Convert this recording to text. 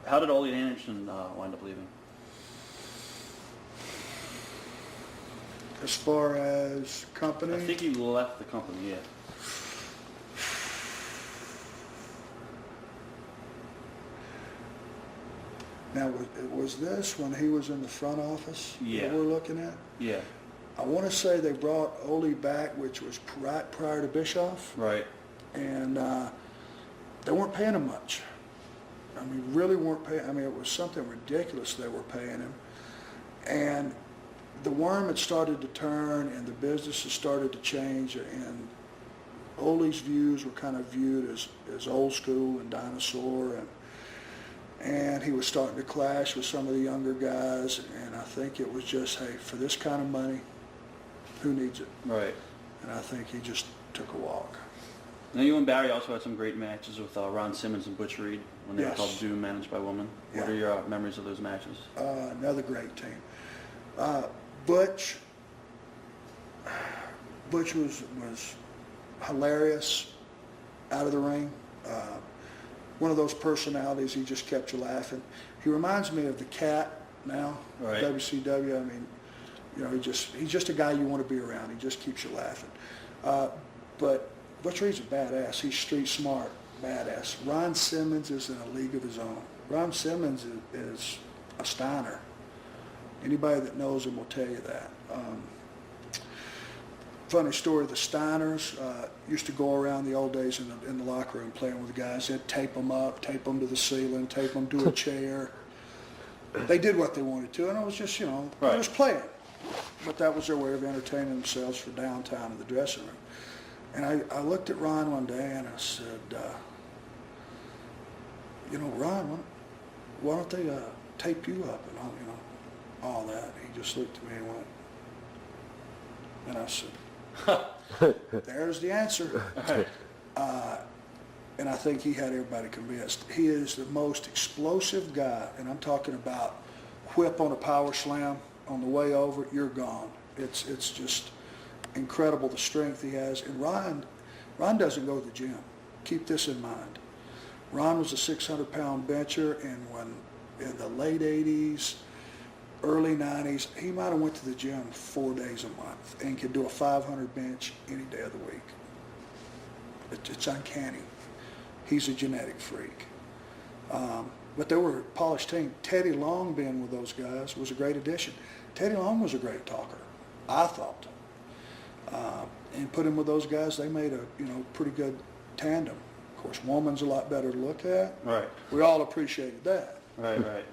How did Arn Anderson wind up leaving? As far as company? I think he left the company, yeah. Now, was this when he was in the front office that we're looking at? Yeah. I want to say they brought Ole back, which was right prior to Bischoff. Right. And they weren't paying him much. I mean, really weren't paying. I mean, it was something ridiculous they were paying him. And the worm had started to turn, and the business had started to change, and Ole's views were kind of viewed as old school and dinosaur, and he was starting to clash with some of the younger guys, and I think it was just, hey, for this kind of money, who needs it? Right. And I think he just took a walk. Now, you and Barry also had some great matches with Ron Simmons and Butch Reed when they were called Doom, managed by Woman. Yeah. What are your memories of those matches? Another great team. Butch was hilarious out of the ring. One of those personalities, he just kept you laughing. He reminds me of the Cat now, right. WCW. I mean, you know, he's just a guy you want to be around. He just keeps you laughing. But Butch Reed's a badass. He's street smart, badass. Ron Simmons is in a league of his own. Ron Simmons is a Steiner. Anybody that knows him will tell you that. Funny story, the Stieners used to go around the old days in the locker room playing with the guys. They'd tape them up, tape them to the ceiling, tape them to a chair. They did what they wanted to, and it was just, you know, right. It was playing. But that was their way of entertaining themselves for downtown in the dressing room. And I looked at Ron one day and I said, you know, Ron, why don't they tape you up and all, you know, all that? He just looked at me and went, and I said, there's the answer. And I think he had everybody convinced. He is the most explosive guy, and I'm talking about whip on a power slam on the way over, you're gone. It's just incredible the strength he has. And Ron doesn't go to the gym. Keep this in mind. Ron was a 600-pound bencher, and when in the late 80s, early 90s, he might have went to the gym 4 days a month and could do a 500 bench any day of the week. It's uncanny. He's a genetic freak. But they were a polished team. Teddy Long being with those guys was a great addition. Teddy Long was a great talker, I thought. And put him with those guys, they made a pretty good tandem. Of course, Woman's a lot better to look at. Right. We all appreciated that. Right, right.